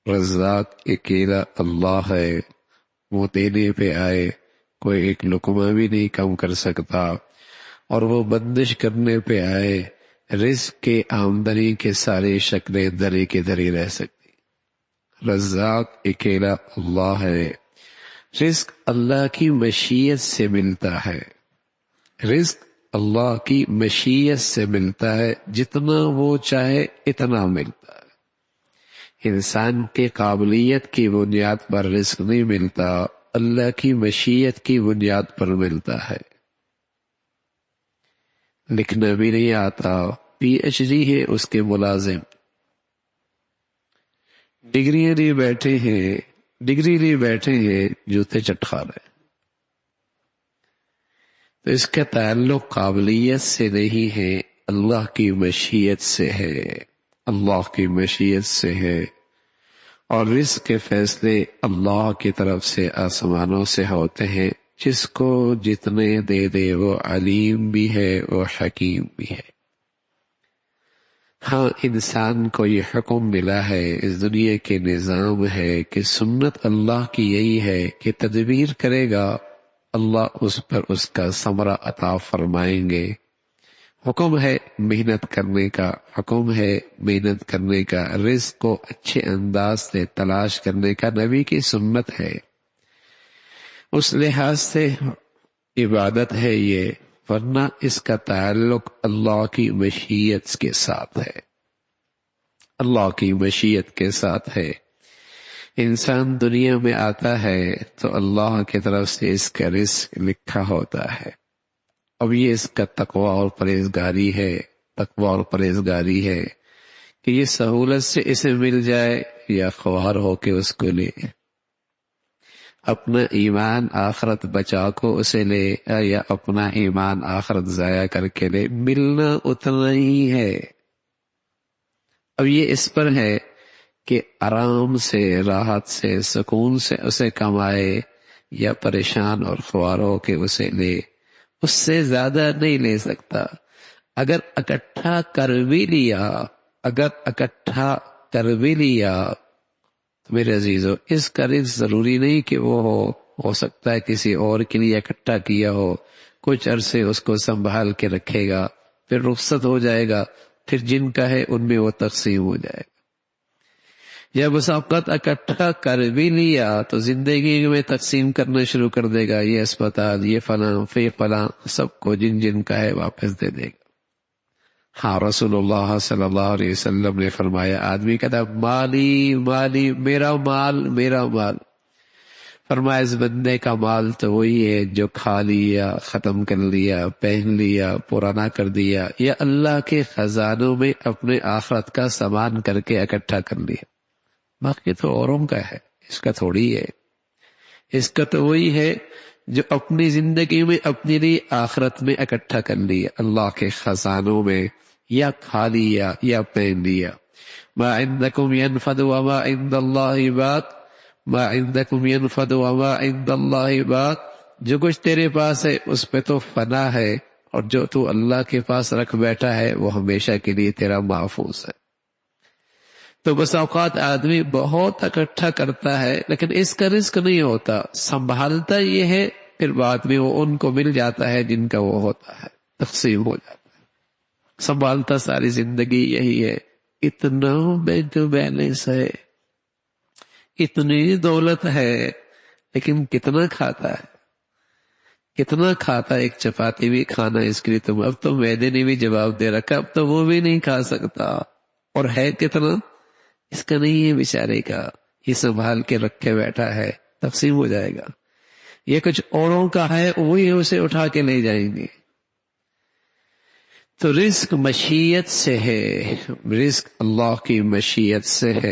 رزاق اکیلا اللہ ہے، وہ دینے پہ آئے کوئی ایک لقمہ بھی نہیں کم کر سکتا، اور وہ بندش کرنے پہ آئے رزق کے آمدنی کے سارے شکلیں دری کے دری رہ سکتی۔ رزاق اکیلا اللہ ہے، رزق اللہ کی مشیت سے ملتا ہے، رزق اللہ کی مشیت سے ملتا ہے، جتنا وہ چاہے اتنا ملتا ہے۔ انسان کے قابلیت کی بنیاد پر رزق نہیں ملتا، اللہ کی مشیت کی بنیاد پر ملتا ہے۔ لکھنا بھی نہیں آتا، پی ایچ ڈی ہے اس کے ملازم، ڈگری لیے بیٹھے ہیں جوتے چٹکا رہے، تو اس کا تعلق قابلیت سے نہیں ہے، اللہ کی مشیت سے ہے، اللہ کی مشیت سے ہے، اور رزق کے فیصلے اللہ کی طرف سے آسمانوں سے ہوتے ہیں، جس کو جتنے دے دے وہ علیم بھی ہے، وہ حکیم بھی ہے۔ ہاں، انسان کو یہ حکم ملا ہے، اس دنیا کے نظام ہے کہ سنت اللہ کی یہی ہے کہ تدبیر کرے گا اللہ اس پر اس کا ثمرہ عطا فرمائیں گے۔ حکم ہے محنت کرنے کا، حکم ہے محنت کرنے کا، رزق کو اچھے انداز سے تلاش کرنے کا نبی کی سنت ہے، اس لحاظ سے عبادت ہے یہ، ورنہ اس کا تعلق اللہ کی مشیت کے ساتھ ہے، اللہ کی مشیت کے ساتھ ہے۔ انسان دنیا میں آتا ہے تو اللہ کی طرف سے اس کا رزق لکھا ہوتا ہے، اب یہ اس کا تقوی اور پرہیزگاری ہے، تقوی اور پرہیزگاری ہے کہ یہ سہولت سے اسے مل جائے یا خوار ہو کے اس کو لے، اپنا ایمان آخرت بچا کو اسے لے یا اپنا ایمان آخرت ضائع کر کے لے، ملنا اتنا ہی ہے۔ اب یہ اس پر ہے کہ آرام سے، راحت سے، سکون سے اسے کمائے یا پریشان اور خوار ہو کے اسے لے، اس سے زیادہ نہیں لے سکتا۔ اگر اکٹھا کر بھی لیا تو میرے عزیزو، اس کا رزق ضروری نہیں کہ وہ ہو سکتا ہے کسی اور کے لیے اکٹھا کیا ہو، کچھ عرصے اس کو سنبھال کے رکھے گا، پھر رخصت ہو جائے گا، پھر جن کا ہے ان میں وہ تقسیم ہو جائے گا۔ جب اس اوقات اکٹھا کر بھی لیا تو زندگی میں تقسیم کرنا شروع کر دے گا، یہ اسپتال، یہ فلاں، فلاں، سب کو جن جن کا ہے واپس دے دے گا۔ ہاں، رسول اللہ صلی اللہ علیہ وسلم نے فرمایا، آدمی کہتا مالی مالی، میرا مال میرا مال، فرمایا اس بندے کا مال تو وہی ہے جو کھا لیا، ختم کر لیا، پہن لیا، پرانا کر دیا، یا اللہ کے خزانوں میں اپنے آخرت کا سامان کر کے اکٹھا کر لیا، باقی تو اوروں کا ہے، اس کا تھوڑی ہے۔ اس کا تو وہی ہے جو اپنی زندگی میں اپنے لیے آخرت میں اکٹھا کر لیا، اللہ کے خزانوں میں، یا کھا لیا یا پہن لیا۔ ما عندکم ینفد وما عند اللہ باق، ما عندکم ینفد وما عند اللہ باق، جو کچھ تیرے پاس ہے اس پہ تو فنا ہے، اور جو تو اللہ کے پاس رکھ بیٹھا ہے وہ ہمیشہ کے لیے تیرا محفوظ ہے۔ تو بس اوقات آدمی بہت اکٹھا کرتا ہے لیکن اس کا رزق نہیں ہوتا، سنبھالتا یہ ہے، پھر بعد میں وہ ان کو مل جاتا ہے جن کا وہ ہوتا ہے، تقسیم ہو جاتا ہے۔ سنبھالتا ساری زندگی یہی ہے، اتنا بینک بیلنس ہے، اتنی دولت ہے، لیکن کتنا کھاتا ہے، کتنا کھاتا ہے؟ ایک چپاتی بھی کھانا اس کے لیے تم، اب تو میدے نے بھی جواب دے رکھا، اب تو وہ بھی نہیں کھا سکتا، اور ہے کتنا اس کا نہیں ہے بیچارے کا، یہ سنبھال کے رکھے بیٹھا ہے، تقسیم ہو جائے گا۔ یہ کچھ اوروں کا ہے، وہی اسے اٹھا کے لے جائیں گے۔ تو رزق مشیت سے ہے، رزق اللہ کی مشیت سے ہے۔